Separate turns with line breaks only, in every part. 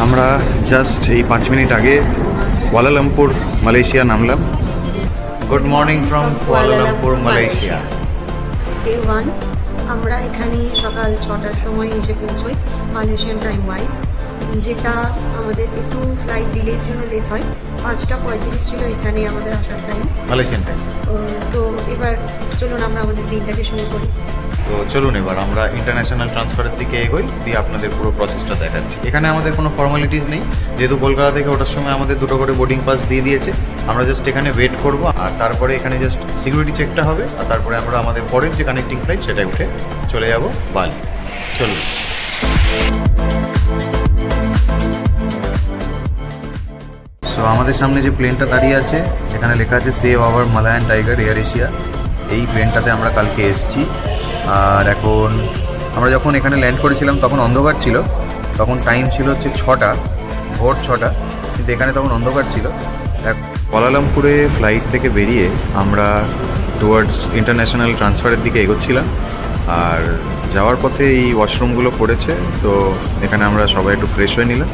আমরা জাস্ট এই 5 মিনিট আগে কুয়ালালামপুর মালয়েশিয়া নামলাম। Good morning from Kuala Lumpur Malaysia.
Day 1 আমরা এখানে সকাল 6টার সময় এসে পৌঁছই মালয়েশিয়ান টাইম ওয়াইজ, যেটা আমাদের একটু ফ্লাইট ডিলের জন্য লেট হয়। 5:35 ছিল এখানে আমাদের আসার টাইম,
মালয়েশিয়ান টাইম।
তো এবার চলুন আমরা আমাদের দিনটাকে শুরু করি।
তো চলুন এবার আমরা ইন্টারন্যাশনাল ট্রান্সফারের দিকে এগোই, দিয়ে আপনাদের পুরো প্রসেসটা দেখাচ্ছি। এখানে আমাদের কোনো ফর্মালিটিস নেই, যেহেতু কলকাতা থেকে ওঠার সময় আমাদের 2টো করে বোর্ডিং পাস দিয়ে দিয়েছে। আমরা জাস্ট এখানে ওয়েট করব, আর তারপরে এখানে জাস্ট সিকিউরিটি চেকটা হবে, আর তারপরে আমরা আমাদের পরের যে কানেক্টিং ফ্লাইট সেটাই উঠে চলে যাব বালি। চলুন। সো আমাদের সামনে যে প্লেনটা দাঁড়িয়ে আছে, এখানে লেখা আছে save our Malayan tiger air Asia. এই প্লেনটাতে আমরা কালকে এসেছি, আর এখন আমরা যখন এখানে ল্যান্ড করেছিলাম তখন অন্ধকার ছিল। তখন টাইম ছিল হচ্ছে 6টা, ভোর 6টা, কিন্তু এখানে তখন অন্ধকার ছিল। কুয়ালালামপুরে ফ্লাইট থেকে বেরিয়ে আমরা টুয়ার্ডস ইন্টারন্যাশনাল ট্রান্সফারের দিকে এগোচ্ছিলাম, আর যাওয়ার পথে এই ওয়াশরুমগুলো পড়েছে, তো এখানে আমরা সবাই একটু ফ্রেশ হয়ে নিলাম।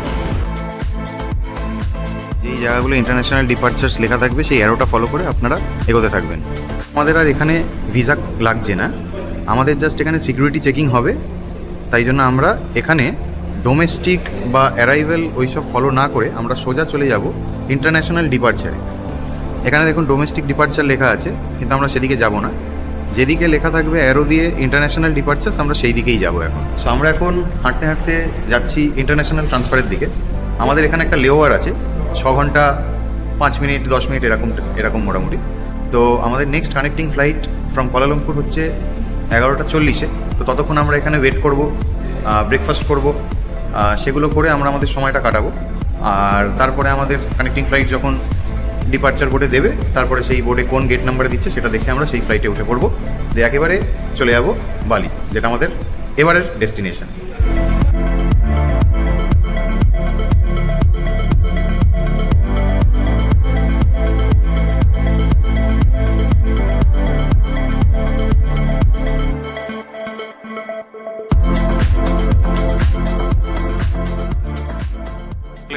যেই জায়গাগুলো ইন্টারন্যাশনাল ডিপার্চার্স লেখা থাকবে সেই অ্যারোটা ফলো করে আপনারা এগোতে থাকবেন। আমাদের আর এখানে ভিসা লাগছে না, আমাদের জাস্ট এখানে সিকিউরিটি চেকিং হবে। তাই জন্য আমরা এখানে ডোমেস্টিক বা অ্যারাইভেল ওইসব ফলো না করে আমরা সোজা চলে যাব ইন্টারন্যাশনাল ডিপার্চারে। এখানে দেখুন ডোমেস্টিক ডিপার্চার লেখা আছে, কিন্তু আমরা সেদিকে যাব না। যেদিকে লেখা থাকবে অ্যারো দিয়ে ইন্টারন্যাশনাল ডিপার্চার্স, আমরা সেই দিকেই যাব এখন। সো আমরা এখন হাঁটতে হাঁটতে যাচ্ছি ইন্টারন্যাশনাল ট্রান্সফারের দিকে। আমাদের এখানে একটা লেওভার আছে, 6 ঘন্টা 5 মিনিট 10 মিনিট এরকম মোটামুটি। তো আমাদের next connecting flight from Kuala Lumpur হচ্ছে 11:40-এ। তো ততক্ষণ আমরা এখানে ওয়েট করব, ব্রেকফাস্ট করব, সেগুলো করে আমরা আমাদের সময়টা কাটাবো। আর তারপরে আমাদের কানেক্টিং ফ্লাইট যখন ডিপার্চার বোর্ডে দেবে, তারপরে সেই বোর্ডে কোন গেট নাম্বারে দিচ্ছে সেটা দেখে আমরা সেই ফ্লাইটে উঠে পড়বো, দিয়ে একেবারে চলে যাব বালি, যেটা আমাদের এবারের ডেস্টিনেশন।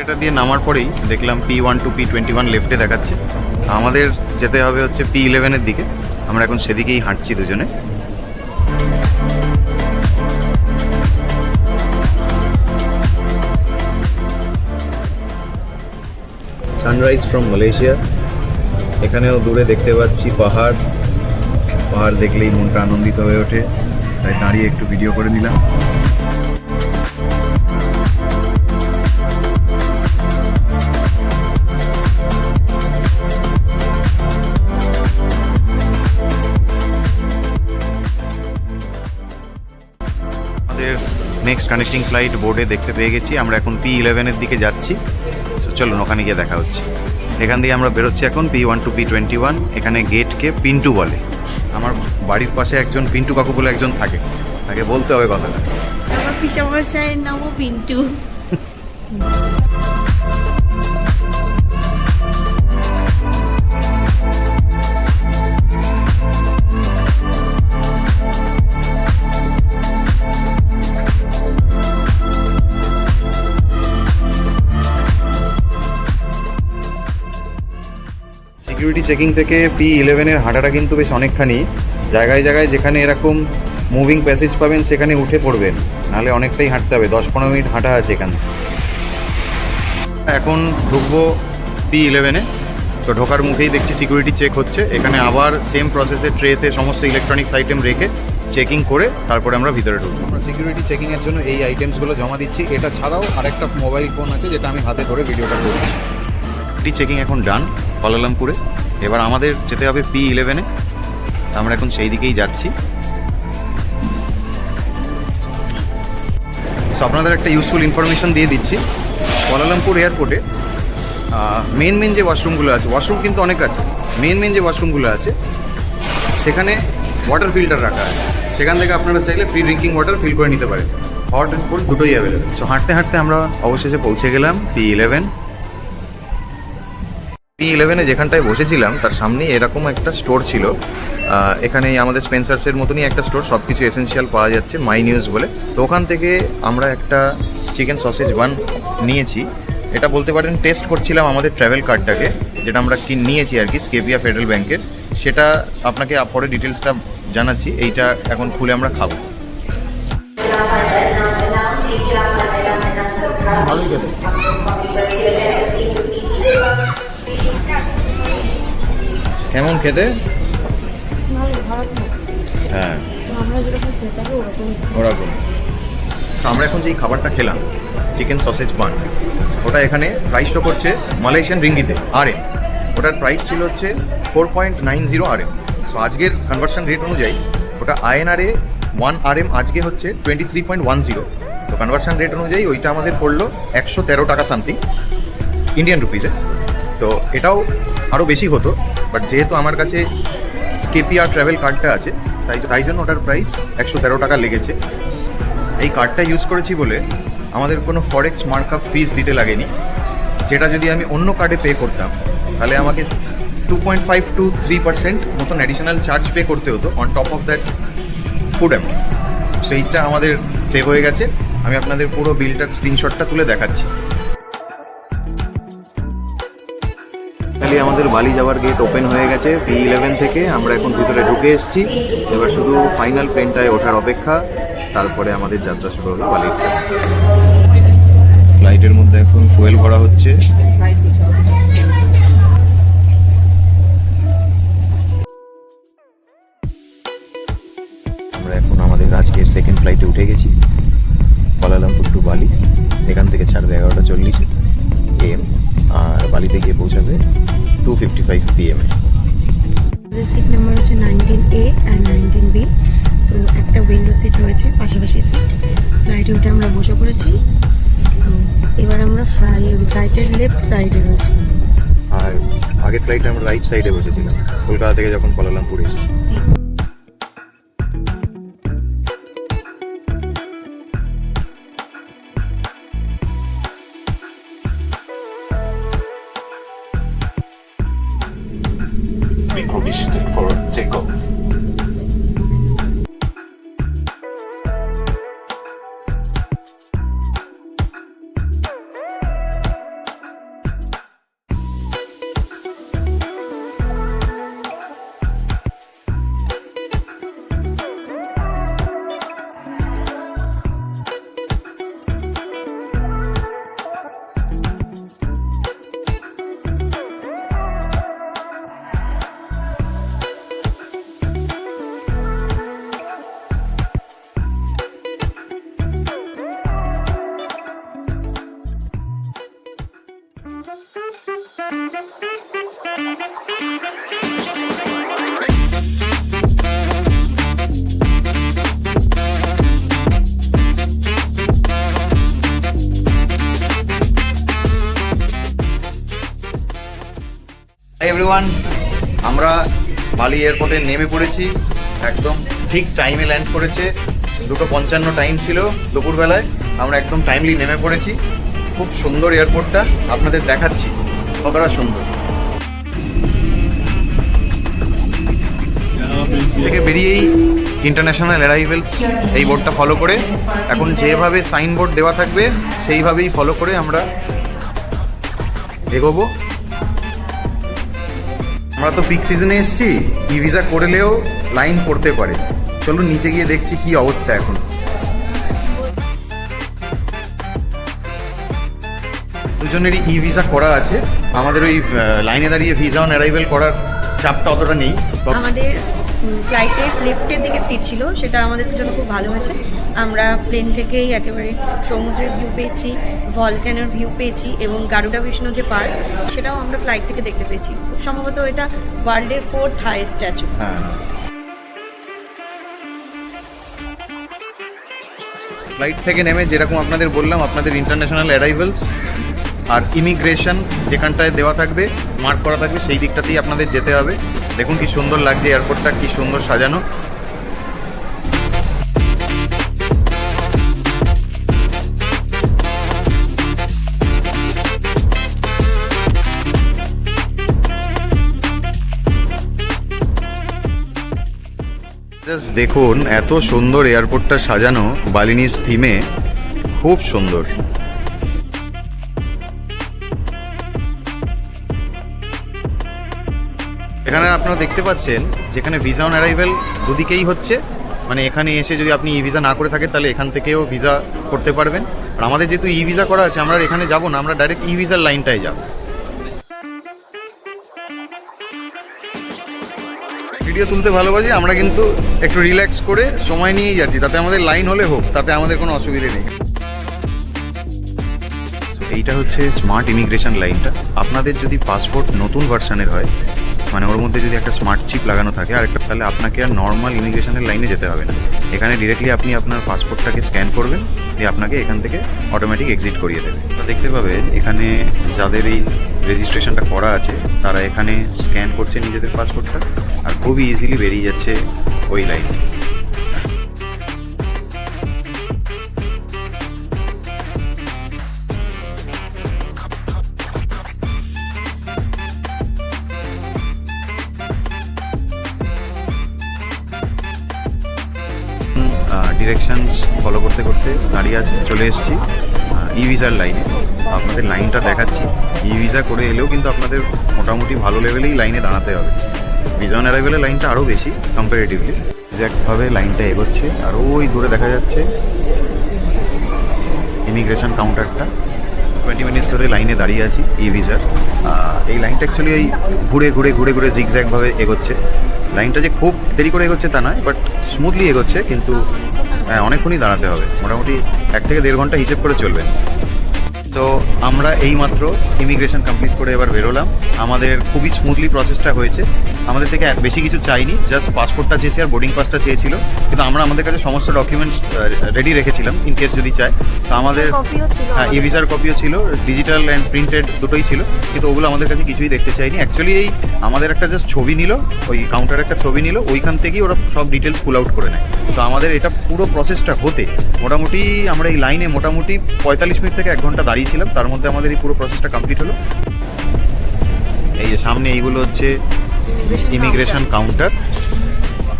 এটা দিয়ে নামার পরেই দেখলাম P1 to P21 লেফটে দেখাচ্ছে। আমাদের যেতে হবে হচ্ছে P11-এর দিকে। আমরা এখন সেদিকেই হাঁটছি দুজনে। Sunrise from Malaysia. এখানেও দূরে দেখতে পাচ্ছি পাহাড়। পাহাড় দেখলেই মনটা আনন্দিত হয়ে ওঠে, তাই দাঁড়িয়ে একটু ভিডিও করে নিলাম। নেক্সট কানেক্টিং ফ্লাইট বোর্ডে দেখতে পেয়ে গেছি, আমরা এখন P11-এর দিকে যাচ্ছি। চলুন ওখানে গিয়ে দেখা হচ্ছে। এখান দিয়ে আমরা বেরোচ্ছি এখন P1 to P21। এখানে গেটকে পিন্টু বলে। আমার বাড়ির পাশে একজন পিন্টু কাকু বলে একজন থাকে, তাকে বলতে হবে কথাটা।
আমার পিসামশাইয়ের নামও পিন্টু।
সিকিউরিটি চেকিং থেকে P11-এর হাঁটাটা কিন্তু বেশ অনেকখানি। জায়গায় জায়গায় যেখানে এরকম মুভিং প্যাসেজ পাবেন সেখানে উঠে পড়বেন, নাহলে অনেকটাই হাঁটতে হবে। 10-15 মিনিট হাঁটা আছে এখানে। এখন ঢুকবো P11-এ। তো ঢোকার মুখেই দেখছি সিকিউরিটি চেক হচ্ছে। এখানে আবার সেম প্রসেসে ট্রেতে সমস্ত ইলেকট্রনিক্স আইটেম রেখে চেকিং করে তারপরে আমরা ভিতরে ঢুকবো। আমরা সিকিউরিটি চেকিংয়ের জন্য এই আইটেমসগুলো জমা দিচ্ছি। এটা ছাড়াও আরেকটা মোবাইল ফোন আছে, যেটা আমি হাতে ধরে ভিডিওটা করছি। চেকিং এখন ডান কুয়ালালামপুরে। এবার আমাদের যেতে হবে P11-এ। আমরা এখন সেই দিকেই যাচ্ছি। সো আপনাদের একটা ইউজফুল ইনফরমেশন দিয়ে দিচ্ছি। কুয়ালালামপুর এয়ারপোর্টে মেন যে ওয়াশরুমগুলো আছে, ওয়াশরুম কিন্তু অনেক আছে, মেন যে ওয়াশরুমগুলো আছে সেখানে ওয়াটার ফিল্টার রাখা আছে। সেখান থেকে আপনারা চাইলে ফ্রি ড্রিঙ্কিং ওয়াটার ফিল করে নিতে পারেন। হট অ্যান্ড কোল্ড দুটোই অ্যাভেলেবেল। সো হাঁটতে হাঁটতে আমরা অবশেষে পৌঁছে গেলাম P11। P11-এ যেখানটায় বসেছিলাম তার সামনেই এরকম একটা স্টোর ছিল। এখানে আমাদের স্পেন্সার্সের মতনই একটা স্টোর, সব কিছু এসেনশিয়াল পাওয়া যাচ্ছে, মাই নিউজ বলে। তো ওখান থেকে আমরা একটা চিকেন সসেজ বান নিয়েছি। এটা বলতে পারেন টেস্ট করছিলাম আমাদের ট্রাভেল কার্ডটাকে, যেটা আমরা নিয়েছি আর কি স্কেপিয়া ফেডারেল ব্যাংকের। সেটা আপনাকে পরে ডিটেলসটা জানাচ্ছি। এইটা এখন খুলে আমরা খাবো। কেমন খেতে? হ্যাঁ ওরকম। আমরা এখন যেই খাবারটা খেলাম চিকেন সসেজ বান, ওটা এখানে প্রাইস শো করছে মালয়েশিয়ান রিঙ্গিতে RM। ওটার প্রাইস ছিল হচ্ছে 4.90 RM। সো আজকের কনভার্সন রেট অনুযায়ী ওটা INR 1 RM আজকে হচ্ছে 23.10। তো কনভার্সন রেট অনুযায়ী ওইটা আমাদের পড়লো 113 টাকা সামথিং ইন্ডিয়ান রুপিসে। তো এটাও আরও বেশি হতো, বাট যেহেতু আমার কাছে স্কেপিয়া ট্রাভেল কার্ডটা আছে তাই জন্য ওটার প্রাইস 113 টাকা লেগেছে। এই কার্ডটা ইউজ করেছি বলে আমাদের কোনো ফরেক্স মার্কআপ ফিস দিতে লাগেনি, যেটা যদি আমি অন্য কার্ডে পে করতাম তাহলে আমাকে 2.5 to 3% মতন অ্যাডিশনাল চার্জ পে করতে হতো on top of that food amount. সেইটা আমাদের সেভ হয়ে গেছে। আমি আপনাদের পুরো বিলটার স্ক্রিনশটটা তুলে দেখাচ্ছি। আমাদের বালি যাওয়ার গেট ওপেন হয়ে গেছে P11 থেকে। আমরা এখন ভিতরে ঢুকে এসেছি, এবার শুধু ফাইনাল প্লেনটায় ওঠার অপেক্ষা, তারপরে আমাদের যাত্রা শুরু হবে বালির। ফ্লাইটের মধ্যে এখন ফুয়েল ভরা হচ্ছে। আমরা এখন আমাদের আজকের সেকেন্ড ফ্লাইটে উঠে গেছি, কুয়ালালামপুর টু বালি। এখান থেকে ছাড়বে 11:40 AM আর বালিতে গিয়ে পৌঁছাবে 2:55 PM।
সিট নাম্বার হচ্ছে 19A অ্যান্ড 19B। তো একটা উইন্ডো সিট রয়েছে, পাশাপাশি সিট। ফ্লাইটে উঠে আমরা বসে পড়েছি। তো এবার আমরা ফ্লাইটের লেফট সাইডে রয়েছি।
আর আগের ফ্লাইটে আমরা রাইট সাইডে বসেছিলাম কলকাতা থেকে যখন কুয়ালালামপুর এসেছি।
Permission for takeoff.
এভরিওয়ান, আমরা বালি এয়ারপোর্টে নেমে পড়েছি। একদম ঠিক টাইমে ল্যান্ড করেছে। 2:55 টাইম ছিল দুপুরবেলায়। আমরা একদম টাইমলি নেমে পড়েছি। খুব সুন্দর এয়ারপোর্টটা, আপনাদের দেখাচ্ছি কতটা সুন্দর। থেকে বেরিয়েই ইন্টারন্যাশনাল অ্যারাইভেলস এই বোর্ডটা ফলো করে, এখন যেভাবে সাইনবোর্ড দেওয়া থাকবে সেইভাবেই ফলো করে আমরা এগোবো। আমরা তো পিক সিজনে এসেছি, ই ভিসা করলেও লাইন পড়তে পারে। চলুন নিচে গিয়ে দেখছি কি অবস্থা এখন। দুজনেরই ই ভিসা করা আছে। আমাদের ওই লাইনে দাঁড়িয়ে ভিসা অন অ্যারাইভেল করার চাপটা অতটা নেই।
আমাদের ফ্লাইটের লেফটের দিকে সিট ছিল, সেটা আমাদের জন্য খুব ভালো আছে। আমরা প্লেন থেকেই একেবারে সমুদ্রের ভিউ পেয়েছি, ভলক্যানোর ভিউ পেয়েছি এবং গারুডা বিষ্ণু যে পার্ক সেটাও আমরা ফ্লাইট থেকে দেখতে পেয়েছি। খুব সম্ভবত এটা ওয়ার্ল্ডের 4th হাইয়েস্ট স্ট্যাচু।
হ্যাঁ, ফ্লাইট থেকে নেমে যেরকম আপনাদের বললাম, আপনাদের ইন্টারন্যাশনাল অ্যারাইভেলস আর ইমিগ্রেশন যেখানটায় দেওয়া থাকবে, মার্ক করা থাকবে, সেই দিকটাতেই আপনাদের যেতে হবে। দেখুন কি সুন্দর লাগছে এয়ারপোর্টটা, কি সুন্দর সাজানো। জাস্ট দেখুন এত সুন্দর এয়ারপোর্টটা সাজানো বালিনিজ থিমে, খুব সুন্দর। এখানে আপনারা দেখতে পাচ্ছেন যেখানে ভিসা অন অ্যারাইভেল দুদিকেই হচ্ছে, মানে এখানে এসে যদি আপনি ই ভিসা না করে থাকেন তাহলে এখান থেকেও ভিসা করতে পারবেন। আর আমাদের যেহেতু ই ভিসা করা আছে, আমরা আর এখানে যাব না, আমরা ডাইরেক্ট ই ভিসার লাইনটাই যাব। ভিডিও তুলতে ভালোবাসি, আমরা কিন্তু একটু রিল্যাক্স করে সময় নিয়েই যাচ্ছি, তাতে আমাদের লাইন হলে হোক, তাতে আমাদের কোনো অসুবিধে নেই। এইটা হচ্ছে স্মার্ট ইমিগ্রেশন লাইনটা। আপনাদের যদি পাসপোর্ট নতুন ভার্সানের হয়, মানে ওর মধ্যে যদি একটা স্মার্ট চিপ লাগানো থাকে আর একটা, তাহলে আপনাকে আর নর্মাল ইমিগ্রেশনের লাইনে যেতে হবে না। এখানে ডিরেক্টলি আপনি আপনার পাসপোর্টটাকে স্ক্যান করবেন, দিয়ে আপনাকে এখান থেকে অটোমেটিক এক্সিট করিয়ে দেবে। তো দেখতে পাবেন এখানে যাদের এই রেজিস্ট্রেশনটা করা আছে তারা এখানে স্ক্যান করছে নিজেদের পাসপোর্টটা, আর খুবই ইজিলি বেরিয়ে যাচ্ছে ওই লাইন। ডিরেকশনস ফলো করতে করতে দাঁড়িয়ে আছে, চলে এসেছি ই ভিসার লাইনে। আপনাদের লাইনটা দেখাচ্ছি। ই ভিসা করে এলেও কিন্তু আপনাদের মোটামুটি ভালো লেভেলেই লাইনে দাঁড়াতে হবে। ভিসা অন অ্যারাইভেলের লাইনটা আরও বেশি কম্পারেটিভলি। এক্স্যাক্টভাবে লাইনটা এগোচ্ছে, আর ওই দূরে দেখা যাচ্ছে ইমিগ্রেশন কাউন্টারটা। 20 মিনিটস ধরে লাইনে দাঁড়িয়ে আছি ই ভিসার। এই লাইনটা অ্যাকচুয়ালি এই ঘুরে ঘুরে ঘুরে ঘুরে জিগজ্যাগভাবে এগোচ্ছে। লাইনটা যে খুব দেরি করে এগোচ্ছে তা নয়, বাট স্মুথলি এগোচ্ছে, কিন্তু হ্যাঁ অনেকক্ষণই দাঁড়াতে হবে, মোটামুটি 1 থেকে 1.5 ঘন্টা হিসেব করে চলবে। তো আমরা এইমাত্র ইমিগ্রেশন কমপ্লিট করে এবার বেরোলাম। আমাদের খুবই স্মুথলি প্রসেসটা হয়েছে। আমাদের থেকে বেশি কিছু চাইনি, জাস্ট পাসপোর্টটা চেয়েছে আর বোর্ডিং পাসটা চেয়েছিল, কিন্তু আমরা আমাদের কাছে সমস্ত ডকুমেন্টস রেডি রেখেছিলাম ইন কেস যদি চায়। তো আমাদের হ্যাঁ ই ভিসার কপিও ছিল, ডিজিটাল অ্যান্ড প্রিন্টেড দুটোই ছিল, কিন্তু ওগুলো আমাদের কাছে কিছুই দেখতে চাইনি। অ্যাকচুয়ালি এই আমাদের একটা জাস্ট ছবি নিল, ওই কাউন্টারে একটা ছবি নিল, ওইখান থেকেই ওরা সব ডিটেলস পুল আউট করে নেয়। তো আমাদের এটা পুরো প্রসেসটা হতে মোটামুটি আমরা এই লাইনে মোটামুটি 45 মিনিট থেকে 1 ঘন্টা দাঁড়িয়েছিলাম। তার মধ্যে আমাদের এই পুরো প্রসেসটা কমপ্লিট হলো। এই যে সামনে এইগুলো হচ্ছে ইমিগ্রেশন কাউন্টার।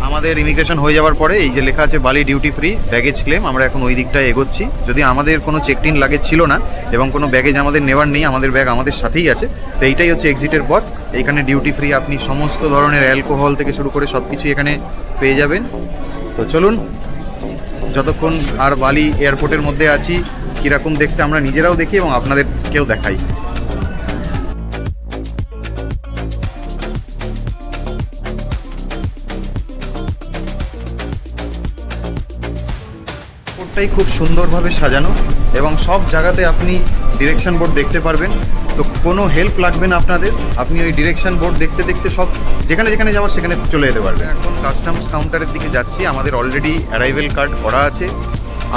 আমাদের ইমিগ্রেশন হয়ে যাওয়ার পরে এই যে লেখা আছে বালি ডিউটি ফ্রি ব্যাগেজ ক্লেম, আমরা এখন ওই দিকটায় এগোচ্ছি। যদি আমাদের কোনো চেক ইন লাগেজ ছিল না এবং কোনো ব্যাগেজ আমাদের নেওয়ার নেই, আমাদের ব্যাগ আমাদের সাথেই আছে। তো এইটাই হচ্ছে এক্সিটের পথ। এইখানে ডিউটি ফ্রি আপনি সমস্ত ধরনের অ্যালকোহল থেকে শুরু করে সব কিছু এখানে পেয়ে যাবেন। তো চলুন, যতক্ষণ আর বালি এয়ারপোর্টের মধ্যে আছি কীরকম দেখতে আমরা নিজেরাও দেখি এবং আপনাদেরকেও দেখাই। এয়ারপোর্টটাই খুব সুন্দরভাবে সাজানো এবং সব জায়গাতে আপনি ডিরেকশন বোর্ড দেখতে পারবেন। তো কোনো হেল্প লাগবে না আপনাদের, আপনি ওই ডিরেকশন বোর্ড দেখতে দেখতে সব যেখানে যেখানে যাওয়ার সেখানে চলে যেতে পারবেন। এখন কাস্টমস কাউন্টারের দিকে যাচ্ছি। আমাদের অলরেডি অ্যারাইভেল কার্ড করা আছে।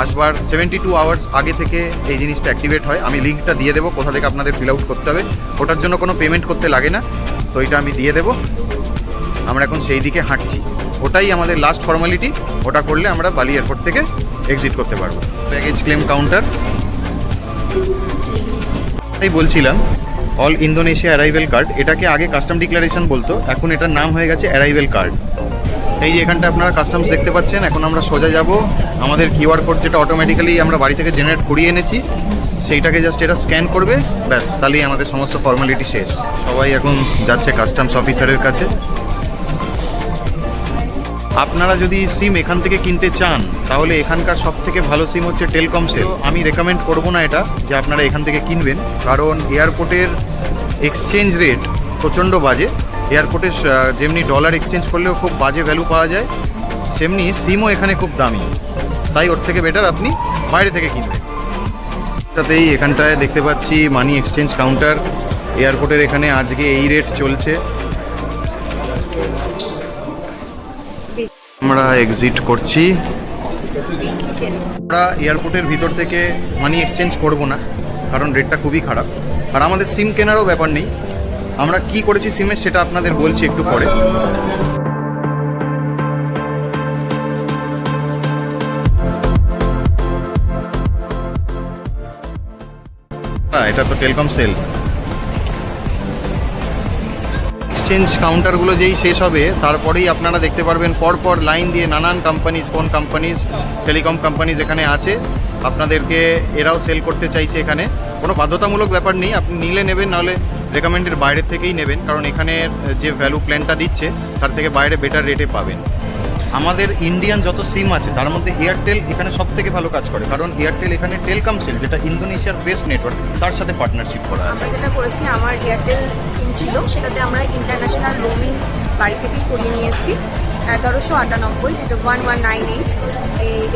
আসবার 72 আওয়ার্স আগে থেকে এই জিনিসটা অ্যাক্টিভেট হয়। আমি লিঙ্কটা দিয়ে দেবো কোথা থেকে আপনাদের ফিল আউট করতে হবে। ওটার জন্য কোনো পেমেন্ট করতে লাগে না, তো এটা আমি দিয়ে দেবো। আমরা এখন সেই দিকে হাঁটছি, ওটাই আমাদের লাস্ট ফর্মালিটি। ওটা করলে আমরা বালি এয়ারপোর্ট থেকে এক্সিট করতে পারবো। ব্যাগেজ ক্লেম কাউন্টার, তাই বলছিলাম অল ইন্দোনেশিয়া অ্যারাইভেল কার্ড। এটাকে আগে কাস্টম ডিক্লারেশন বলতো, এখন এটার নাম হয়ে গেছে অ্যারাইভেল কার্ড। এই যে এখানটা আপনারা কাস্টমস দেখতে পাচ্ছেন। এখন আমরা সোজা যাব আমাদের কিউআর কোড, যেটা অটোমেটিক্যালি আমরা বাড়ি থেকে জেনারেট করিয়ে এনেছি, সেইটাকে জাস্ট এটা স্ক্যান করবে, ব্যাস তাহলেই আমাদের সমস্ত ফর্মালিটি শেষ। সবাই এখন যাচ্ছে কাস্টমস অফিসারের কাছে। আপনারা যদি সিম এখান থেকে কিনতে চান তাহলে এখানকার সব থেকে ভালো সিম হচ্ছে টেলকমসেল। আমি রেকমেন্ড করবো না এটা যে আপনারা এখান থেকে কিনবেন, কারণ এয়ারপোর্টের এক্সচেঞ্জ রেট প্রচণ্ড বাজে। এয়ারপোর্টে যেমনি ডলার এক্সচেঞ্জ করলেও খুব বাজে ভ্যালু পাওয়া যায়, সেমনি সিমও এখানে খুব দামি। তাই ওর থেকে বেটার আপনি বাইরে থেকে কিনবেন। তাতেই এখানটায় দেখতে পাচ্ছি মানি এক্সচেঞ্জ কাউন্টার। এয়ারপোর্টের এখানে আজকে এই রেট চলছে। আমরা এক্সিট করছি। আমরা এয়ারপোর্টের ভিতর থেকে মানি এক্সচেঞ্জ করব না, কারণ রেটটা খুবই খারাপ। আর আমাদের সিম কেনারও ব্যাপার নেই। আমরা কি করেছি সিমের সেটা আপনাদের বলছি একটু পরে। এটা তো টেলকমসেল। এক্সচেঞ্জ কাউন্টারগুলো যেই শেষ হবে তারপরেই আপনারা দেখতে পারবেন পরপর লাইন দিয়ে নানান companies, phone companies, telecom companies এখানে আছে। আপনাদেরকে এরাও সেল করতে চাইছে এখানে। কোনো বাধ্যতামূলক ব্যাপার নেই, আপনি নিলে নেবেন, নাহলে রেকমেন্ডের বাইরের থেকেই নেবেন, কারণ এখানে যে ভ্যালু প্ল্যানটা দিচ্ছে তার থেকে বাইরে বেটার রেটে পাবেন। আমাদের ইন্ডিয়ান যত সিম আছে তার মধ্যে এয়ারটেল এখানে সব থেকে ভালো কাজ করে, কারণ এয়ারটেল এখানে টেলকম সেল, যেটা ইন্দোনেশিয়ার বেস্ট নেটওয়ার্ক, তার সাথে পার্টনারশিপ করা আছে।
আমরা যেটা করেছি, আমার এয়ারটেল সিম ছিল, সেটাতে আমরা ইন্টারন্যাশনাল রোমিং বাড়ি থেকেই করিয়ে নিয়ে এসেছি 1198, যেটা 1198।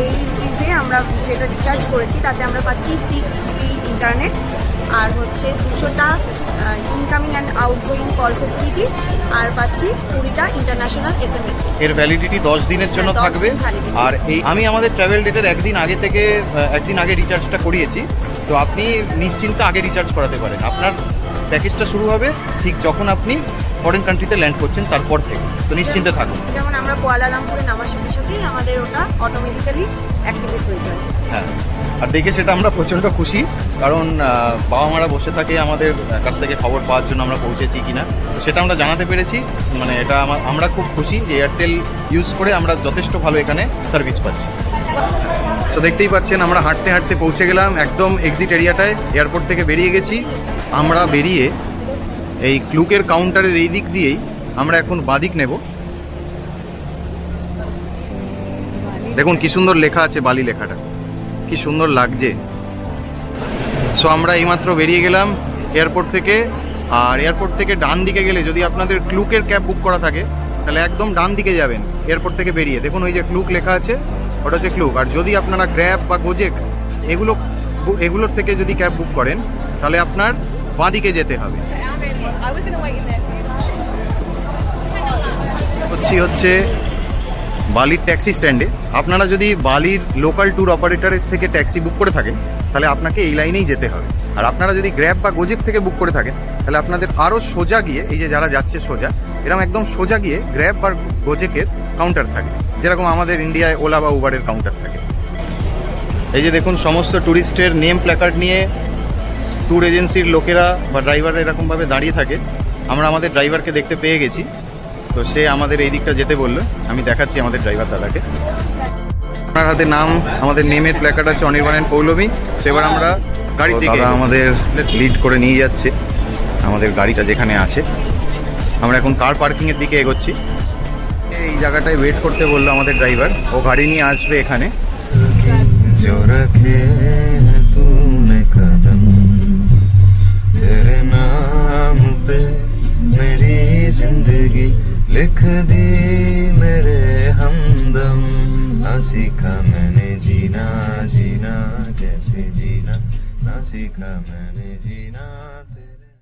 এই রুপিসে আমরা যেটা রিচার্জ করেছি তাতে আমরা পাচ্ছি 6 GB ইন্টারনেট, আর হচ্ছে 200টা incoming and outgoing call facility, আর পাচ্ছি 20টা ইন্টারন্যাশনাল SMS।
এর ভ্যালিডিটি 10 দিনের জন্য
হ্যাঁ, 10
থাকবে।
দিন validity।
আর এই আমি আমাদের ট্রাভেল ডেটের একদিন আগে রিচার্জটা করিয়েছি, তো আপনি নিশ্চিন্তে আগে রিচার্জ করাতে পারেন। আপনার প্যাকেজটা শুরু হবে ঠিক যখন আপনি ফরেন কান্ট্রিতে ল্যান্ড করছেন তারপর থেকে, তো নিশ্চিন্তে থাকুন।
যেমন আমরা কুয়ালালামপুরে নামার সাথে সাথেই আমাদের ওটা অটোমেটিক্যালি অ্যাক্টিভেট হয়ে যায়।
হ্যাঁ, আর দেখে সেটা আমরা প্রচণ্ড খুশি, কারণ বাবা মারা বসে থাকে আমাদের কাছ থেকে খবর পাওয়ার জন্য আমরা পৌঁছেছি কিনা, তো সেটা আমরা জানাতে পেরেছি। মানে এটা আমরা খুব খুশি যে এয়ারটেল ইউজ করে আমরা যথেষ্ট ভালো এখানে সার্ভিস পাচ্ছি। সো দেখতেই পাচ্ছেন আমরা হাঁটতে হাঁটতে পৌঁছে গেলাম একদম এক্সিট এরিয়াটায়, এয়ারপোর্ট থেকে বেরিয়ে গেছি। আমরা বেরিয়ে এই ক্লুকের কাউন্টারের এই দিক দিয়েই আমরা এখন বাদিক নেব। দেখুন কি সুন্দর লেখা আছে, বালি লেখাটা কি সুন্দর লাগছে। সো আমরা এইমাত্র বেরিয়ে গেলাম এয়ারপোর্ট থেকে, আর এয়ারপোর্ট থেকে ডান দিকে গেলে, যদি আপনাদের ক্লুকের ক্যাব বুক করা থাকে তাহলে একদম ডান দিকে যাবেন এয়ারপোর্ট থেকে বেরিয়ে। দেখুন ওই যে ক্লুক লেখা আছে, ওটা হচ্ছে ক্লুক। আর যদি আপনারা গ্র্যাব বা গোজেক এগুলোর থেকে যদি ক্যাব বুক করেন তাহলে আপনার বাঁ দিকে যেতে হবে। হচ্ছে বালির ট্যাক্সি স্ট্যান্ডে। আপনারা যদি বালির লোকাল ট্যুর অপারেটরের থেকে ট্যাক্সি বুক করে থাকেন তাহলে আপনাকে এই লাইনেই যেতে হবে। আর আপনারা যদি গ্র্যাব বা গোজেক থেকে বুক করে থাকেন তাহলে আপনাদের আরও সোজা গিয়ে, এই যে যারা যাচ্ছে সোজা, এরকম একদম সোজা গিয়ে গ্র্যাব বা গোজেকের কাউন্টার থাকে, যেরকম আমাদের ইন্ডিয়ায় ওলা বা উবারের কাউন্টার থাকে। এই যে দেখুন সমস্ত ট্যুরিস্টের নেম প্ল্যাকার্ড নিয়ে ট্যুর এজেন্সির লোকেরা বা ড্রাইভাররা এরকমভাবে দাঁড়িয়ে থাকে। আমরা আমাদের ড্রাইভারকে দেখতে পেয়ে গেছি, তো সে আমাদের এই দিকটা যেতে বললো। আমি দেখাচ্ছি আমাদের ড্রাইভার দাদাকে। আপনার হাতে নাম, আমাদের নেমের প্ল্যাকার্ড আছে অনির্বাণ অ্যান্ড পৌলমী। সেবার আমরা গাড়ি থেকে আমাদের লিড করে নিয়ে যাচ্ছে আমাদের গাড়িটা যেখানে আছে। আমরা এখন কার পার্কিংয়ের দিকে এগোচ্ছি। এই জায়গাটায় ওয়েট করতে বললো আমাদের ড্রাইভার, ও গাড়ি নিয়ে আসবে এখানে।
जो रखे हैं तूने कदम, तेरे नाम पे मेरी जिंदगी लिख दी मेरे हमदम। ना सीखा मैंने जीना, जीना कैसे जीना, ना सीखा मैंने जीना।